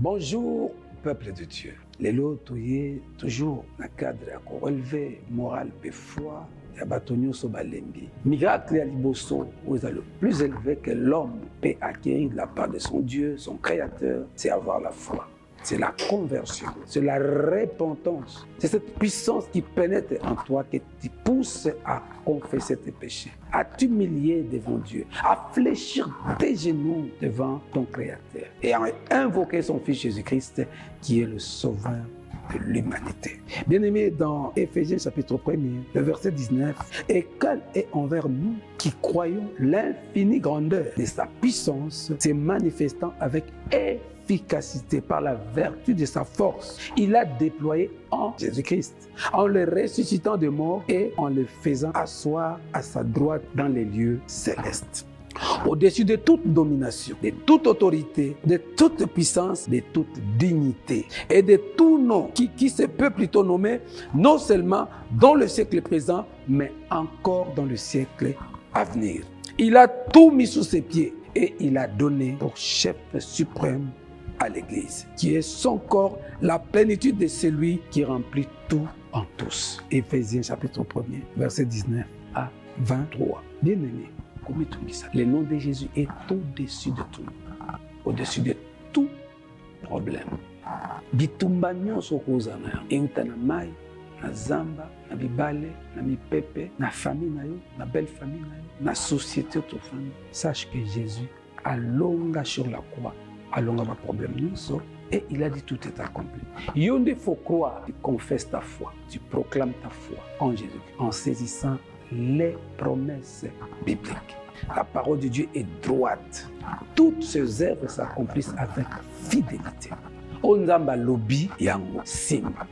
Bonjour, peuple de Dieu. Lelo toye toujours na cadre ya relever moral et foi ya batonyo so balembi. Miracle ya liboso où est le plus élevé que l'homme peut acquérir de la part de son Dieu, son créateur, c'est avoir la foi. C'est la conversion, c'est la repentance. C'est cette puissance qui pénètre en toi, qui te pousse à confesser tes péchés, à t'humilier devant Dieu, à fléchir tes genoux devant ton Créateur et à invoquer son Fils Jésus-Christ qui est le Sauveur de l'humanité. Bien-aimé, dans Éphésiens chapitre 1er, le verset 19, « Et quelle est envers nous qui croyons l'infinie grandeur de sa puissance, se manifestant avec efficacité par la vertu de sa force. Il a déployé en Jésus-Christ, en le ressuscitant de mort et en le faisant asseoir à sa droite dans les lieux célestes. Au-dessus de toute domination, de toute autorité, de toute puissance, de toute dignité et de tout nom qui se peut plutôt nommer non seulement dans le siècle présent, mais encore dans le siècle à venir. Il a tout mis sous ses pieds et il a donné pour chef suprême à l'Église, qui est son corps, la plénitude de celui qui remplit tout en tous. Éphésiens chapitre 1er, verset 19 à 23. Bien-aimé, le nom de Jésus est au-dessus de tout, au-dessus de tout problème. Bitumba nyonso kozana euta na mai, na zamba, na bibale, na mipepe, na famille na yo, na belle famille na yo, na société de famille. Sache que Jésus alonga sur la croix, alonga ma problème nyonso, et il a dit tout est accompli. Yonde faut croire, tu confesses ta foi, tu proclames ta foi en Jésus, en saisissant les promesses bibliques. La parole de Dieu est droite. Toutes ses œuvres s'accomplissent avec fidélité. Onzamba lobi yango simba.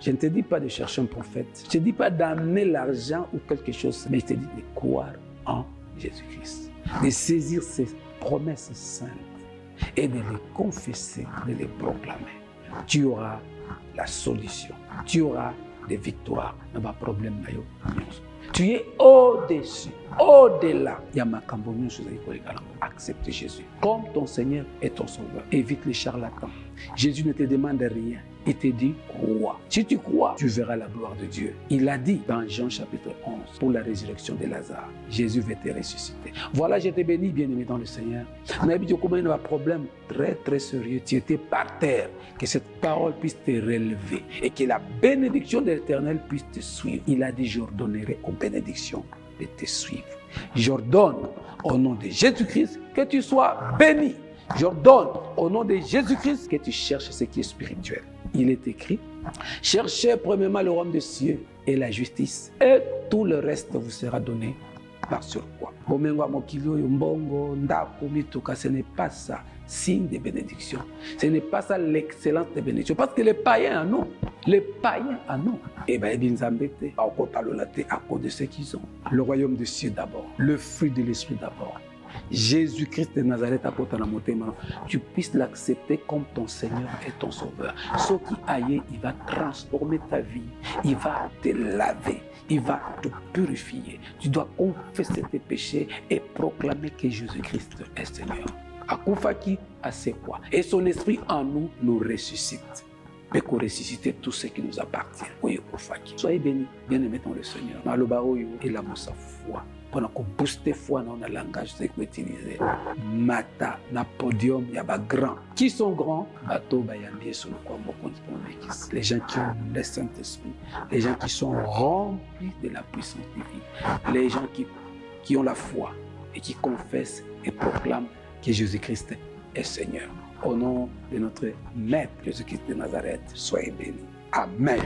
Je ne te dis pas de chercher un prophète. Je ne te dis pas d'amener l'argent ou quelque chose, mais je te dis de croire en Jésus-Christ, de saisir ses promesses saintes et de les confesser, de les proclamer. Tu auras la solution. Tu auras des victoires. Il n'y a pas de problème. Tu es au-dessus, au-delà. Accepte Jésus comme ton Seigneur et ton Sauveur. Évite les charlatans. Jésus ne te demande rien. Il te dit crois. Si tu crois, tu verras la gloire de Dieu. Il a dit dans Jean chapitre 11 pour la résurrection de Lazare, Jésus va te ressusciter. Voilà, je te bénis, bien-aimé dans le Seigneur. On a vu comment il y a un problème très très sérieux. Tu étais par terre. Que cette parole puisse te relever et que la bénédiction de l'Éternel puisse te suivre. Il a dit, j'ordonnerai aux bénédictions de te suivre. J'ordonne au nom de Jésus-Christ que tu sois béni. J'ordonne au nom de Jésus-Christ que tu cherches ce qui est spirituel. Il est écrit, cherchez premièrement le royaume des cieux et la justice, et tout le reste vous sera donné par surcroît. Ce n'est pas ça, signe de bénédiction. Ce n'est pas ça l'excellence des bénédictions. Parce que les païens en ont. Les païens en ont. Et bien, ils embêtent à cause de ce qu'ils ont. Le royaume des cieux d'abord, le fruit de l'esprit d'abord. Jésus-Christ de Nazareth à côté de la montée, tu puisses l'accepter comme ton Seigneur et ton Sauveur. Ce qui aille, il va transformer ta vie, il va te laver, il va te purifier. Tu dois confesser tes péchés et proclamer que Jésus-Christ est Seigneur. Akoufaki a c'est quoi? Et son esprit en nous nous ressuscite. Peut qu'on ressuscite tout ce qui nous appartient. Soyez bénis, bien-aimés dans le Seigneur. Malobaoyo et la moussa foi. Pendant qu'on booste foi dans le langage que vous utilisez. Mata, na podium, il y a des grands. Qui sont grands? Les gens qui ont le Saint-Esprit. Les gens qui sont remplis de la puissance divine. Les gens qui ont la foi et qui confessent et proclament que Jésus-Christ est Seigneur. Au nom de notre Maître Jésus-Christ de Nazareth, soyez bénis. Amen.